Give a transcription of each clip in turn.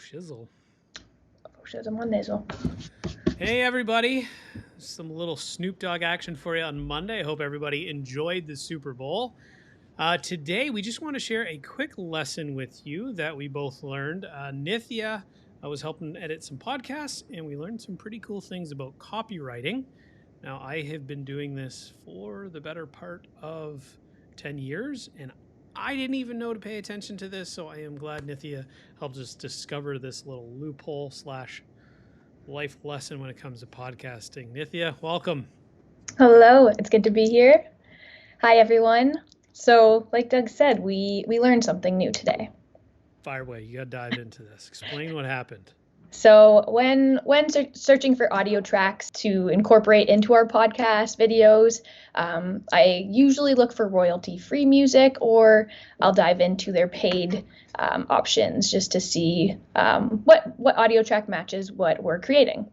shizzle. Shizzle on nizzle. Hey everybody, some little Snoop Dogg action for you on Monday. I hope everybody enjoyed the Super Bowl. Today we just want to share a quick lesson with you that we both learned. Nithya was helping edit some podcasts, and we learned some pretty cool things about copywriting. Now, I have been doing this for the better part of 10 years, and I didn't even know to pay attention to this, so I am glad Nithya helped us discover this little loophole / life lesson when it comes to podcasting. Nithya, welcome. Hello, it's good to be here. Hi, everyone. So, like Doug said, we learned something new today. Fire away. You got to dive into this. Explain what happened. So when searching for audio tracks to incorporate into our podcast videos, I usually look for royalty-free music, or I'll dive into their paid options just to see what audio track matches what we're creating.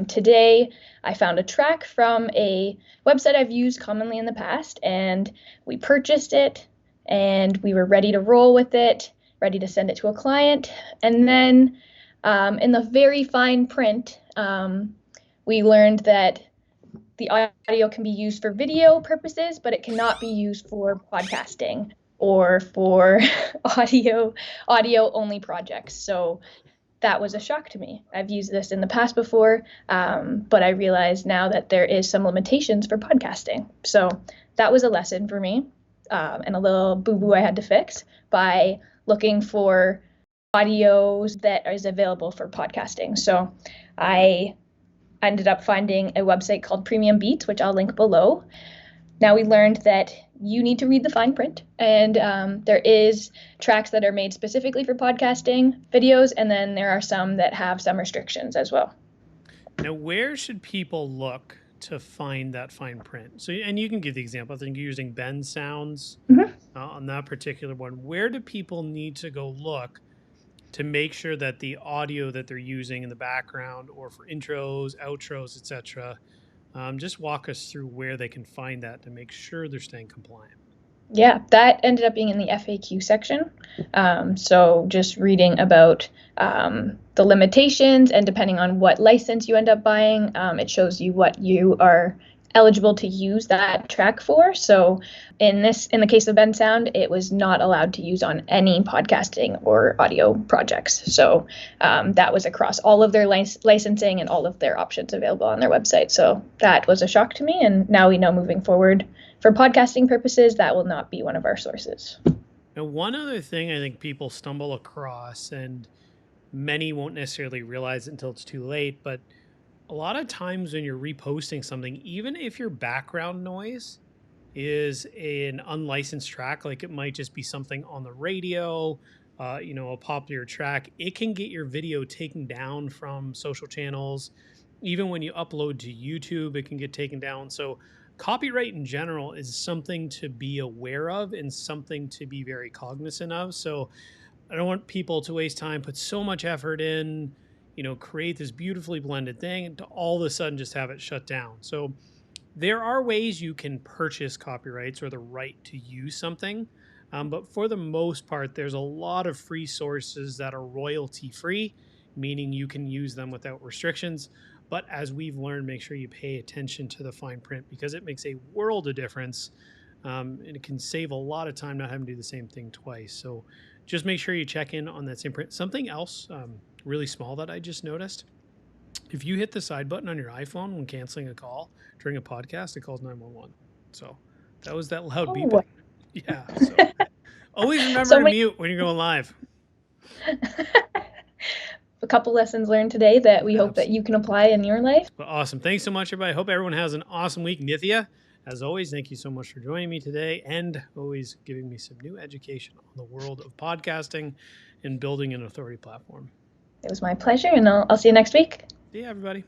Today, I found a track from a website I've used commonly in the past, and we purchased it, and we were ready to roll with it, ready to send it to a client, and then in the very fine print, we learned that the audio can be used for video purposes, but it cannot be used for podcasting or for audio only projects. So that was a shock to me. I've used this in the past before, but I realize now that there is some limitations for podcasting. So that was a lesson for me, and a little boo-boo I had to fix by looking for audios that is available for podcasting. So I ended up finding a website called Premium Beats, which I'll link below. Now we learned that you need to read the fine print, and there is tracks that are made specifically for podcasting videos, and then there are some that have some restrictions as well. Now, where should people look to find that fine print? So, and you can give the example. I think you're using Ben Sounds on that particular one. Where do people need to go look to make sure that the audio that they're using in the background or for intros, outros, etc., just walk us through where they can find that to make sure they're staying compliant. Yeah, that ended up being in the FAQ section. So just reading about the limitations, and depending on what license you end up buying, it shows you what you are eligible to use that track for. So in the case of Ben Sound, it was not allowed to use on any podcasting or audio projects. So that was across all of their licensing and all of their options available on their website. So that was a shock to me. And now we know moving forward, for podcasting purposes, that will not be one of our sources. Now, one other thing I think people stumble across, and many won't necessarily realize it until it's too late, but a lot of times when you're reposting something, even if your background noise is an unlicensed track, like it might just be something on the radio, a popular track, it can get your video taken down from social channels. Even when you upload to YouTube, it can get taken down. So copyright in general is something to be aware of and something to be very cognizant of. So I don't want people to waste time, put so much effort in, create this beautifully blended thing, and to all of a sudden just have it shut down. So there are ways you can purchase copyrights or the right to use something. But for the most part, there's a lot of free sources that are royalty free, meaning you can use them without restrictions. But as we've learned, make sure you pay attention to the fine print, because it makes a world of difference. And it can save a lot of time not having to do the same thing twice. So just make sure you check in on that same print. Something else really small that I just noticed: if you hit the side button on your iPhone when canceling a call during a podcast, it calls 911. So that was that loud beeping. Yeah. So always remember to mute when you're going live. A couple lessons learned today that we hope that you can apply in your life. Well, awesome. Thanks so much, everybody. I hope everyone has an awesome week. Nithya, as always, thank you so much for joining me today and always giving me some new education on the world of podcasting and building an authority platform. It was my pleasure, and I'll see you next week. See you, everybody.